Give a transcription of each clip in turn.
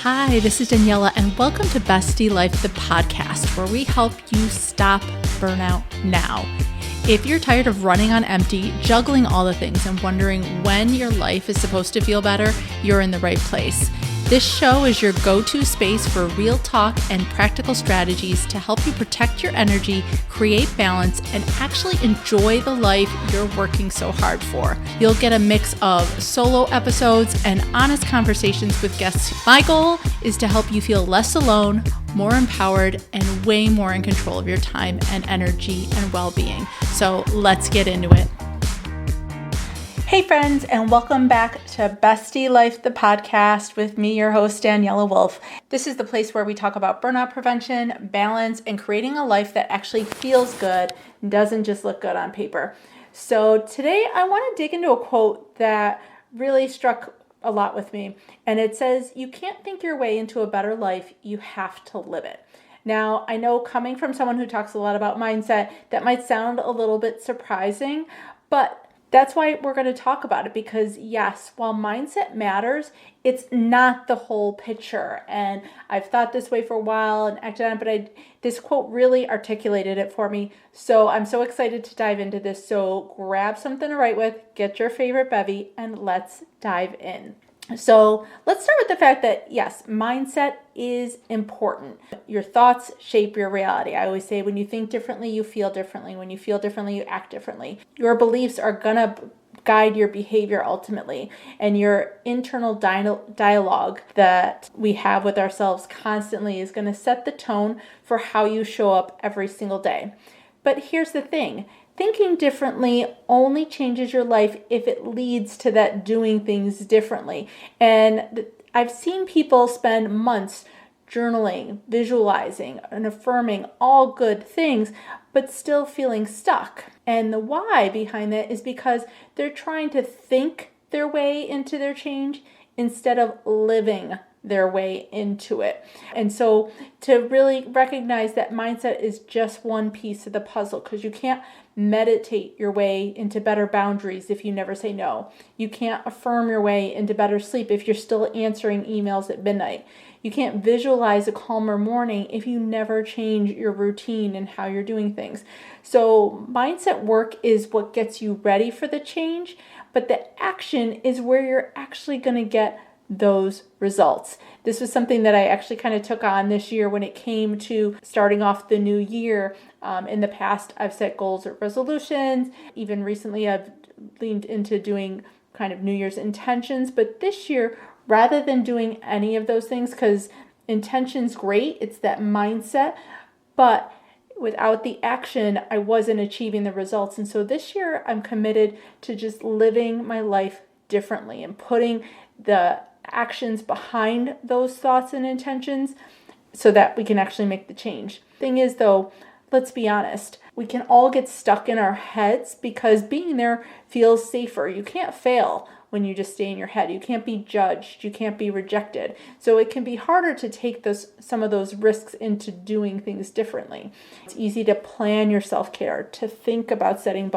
Hi, this is Daniela, and welcome to Bestie Life, the podcast, where we help you stop burnout now. If you're tired of running on empty, juggling all the things, and wondering when your life is supposed to feel better, you're in the right place. This show is your go-to space for real talk and practical strategies to help you protect your energy, create balance, and actually enjoy the life you're working so hard for. You'll get a mix of solo episodes and honest conversations with guests. My goal is to help you feel less alone, more empowered, and way more in control of your time and energy and well-being. So let's get into it. Hey friends, and welcome back to Bestie Life, the podcast with me, your host, Daniela Wolf. This is the place where we talk about burnout prevention, balance, and creating a life that actually feels good and doesn't just look good on paper. So today I want to dig into a quote that really struck a lot with me. And it says, "You can't think your way into a better life, you have to live it." Now, I know coming from someone who talks a lot about mindset, that might sound a little bit surprising, but that's why we're going to talk about it, because yes, while mindset matters, it's not the whole picture. And I've thought this way for a while and acted on it, but this quote really articulated it for me. So I'm so excited to dive into this. So grab something to write with, get your favorite bevy, and let's dive in. So let's start with the fact that yes, mindset is important. Your thoughts shape your reality. I always say when you think differently, you feel differently. When you feel differently, you act differently. Your beliefs are going to guide your behavior ultimately. And your internal dialogue that we have with ourselves constantly is going to set the tone for how you show up every single day. But here's the thing. Thinking differently only changes your life if it leads to that doing things differently. And I've seen people spend months journaling, visualizing, and affirming all good things, but still feeling stuck. And the why behind that is because they're trying to think their way into their change instead of living their way into it. And so to really recognize that mindset is just one piece of the puzzle, because you can't meditate your way into better boundaries if you never say no. You can't affirm your way into better sleep if you're still answering emails at midnight. You can't visualize a calmer morning if you never change your routine and how you're doing things. So mindset work is what gets you ready for the change, but the action is where you're actually going to get those results. This was something that I actually kind of took on this year when it came to starting off the new year. In the past, I've set goals or resolutions. Even recently, I've leaned into doing kind of New Year's intentions. But this year, rather than doing any of those things, because intention's great, it's that mindset, but without the action, I wasn't achieving the results. And so this year, I'm committed to just living my life differently and putting the actions behind those thoughts and intentions so that we can actually make the change. Thing is though, let's be honest, we can all get stuck in our heads because being there feels safer. You can't fail when you just stay in your head. You can't be judged. You can't be rejected. So it can be harder to take some of those risks into doing things differently. It's easy to plan your self-care, to think about setting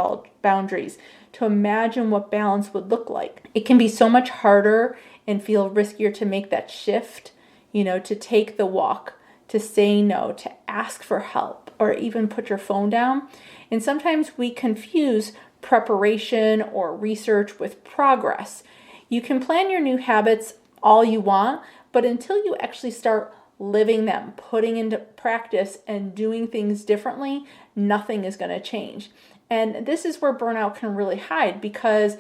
boundaries, to imagine what balance would look like. It can be so much harder and feel riskier to make that shift, to take the walk, to say no, to ask for help, or even put your phone down. And sometimes we confuse preparation or research with progress. You can plan your new habits all you want, but until you actually start living them, putting into practice and doing things differently, nothing is going to change. And this is where burnout can really hide, because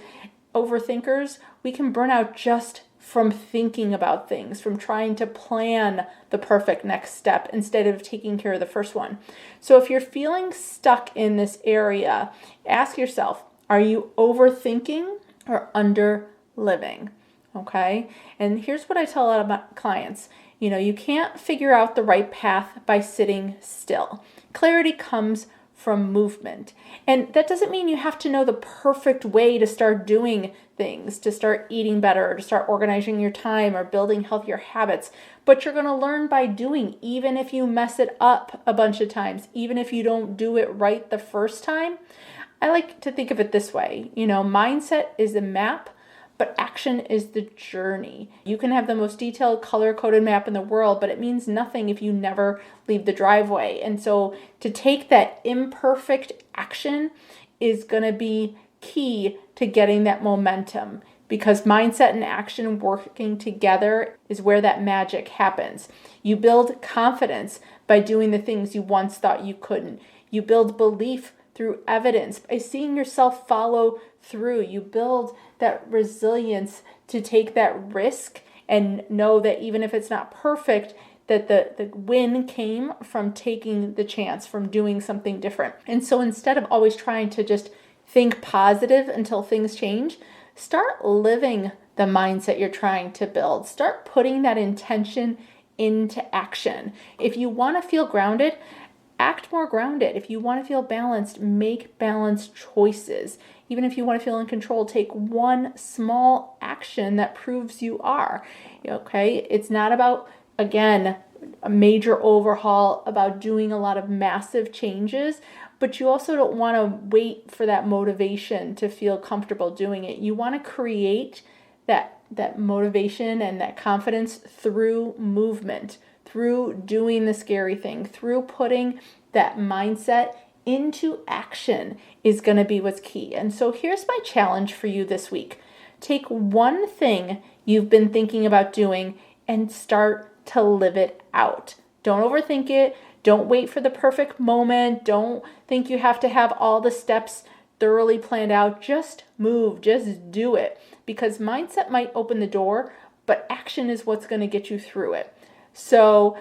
overthinkers, we can burn out just from thinking about things, from trying to plan the perfect next step instead of taking care of the first one. So if you're feeling stuck in this area, ask yourself, are you overthinking or under living? Okay? And here's what I tell a lot of my clients. You can't figure out the right path by sitting still. Clarity comes from movement. And that doesn't mean you have to know the perfect way to start doing things, to start eating better, to start organizing your time or building healthier habits. But you're going to learn by doing, even if you mess it up a bunch of times, even if you don't do it right the first time. I like to think of it this way. Mindset is a map, but action is the journey. You can have the most detailed color-coded map in the world, but it means nothing if you never leave the driveway. And so to take that imperfect action is going to be key to getting that momentum, because mindset and action working together is where that magic happens. You build confidence by doing the things you once thought you couldn't. You build belief through evidence by seeing yourself follow through. You build that resilience to take that risk and know that even if it's not perfect, that the win came from taking the chance, from doing something different. And so instead of always trying to just think positive until things change, start living the mindset you're trying to build. Start putting that intention into action. If you want to feel grounded, act more grounded. If you want to feel balanced, make balanced choices. Even if you want to feel in control, take one small action that proves you are. Okay? It's not about, again, a major overhaul, about doing a lot of massive changes, but you also don't want to wait for that motivation to feel comfortable doing it. You want to create that motivation and that confidence through movement, through doing the scary thing, through putting that mindset into action is going to be what's key. And so here's my challenge for you this week. Take one thing you've been thinking about doing and start to live it out. Don't overthink it. Don't wait for the perfect moment. Don't think you have to have all the steps thoroughly planned out. Just move, just do it. Because mindset might open the door, but action is what's going to get you through it. So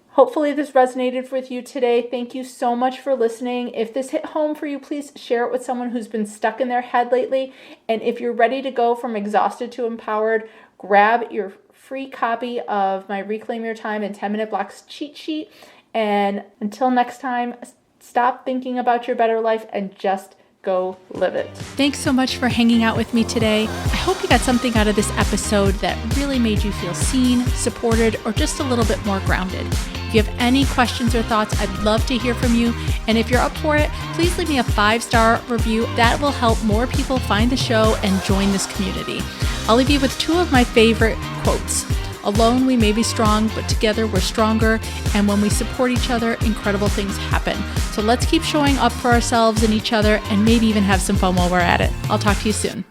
hopefully this resonated with you today. Thank you so much for listening. If this hit home for you, please share it with someone who's been stuck in their head lately. And if you're ready to go from exhausted to empowered, grab your free copy of my Reclaim Your Time in 10-Minute Blocks cheat sheet. And until next time, stop thinking about your better life and just go live it. Thanks so much for hanging out with me today. I hope you got something out of this episode that really made you feel seen, supported, or just a little bit more grounded. If you have any questions or thoughts, I'd love to hear from you. And if you're up for it, please leave me a 5-star review. That will help more people find the show and join this community. I'll leave you with 2 of my favorite quotes. Alone we may be strong, but together we're stronger. And when we support each other, incredible things happen. So let's keep showing up for ourselves and each other, and maybe even have some fun while we're at it. I'll talk to you soon.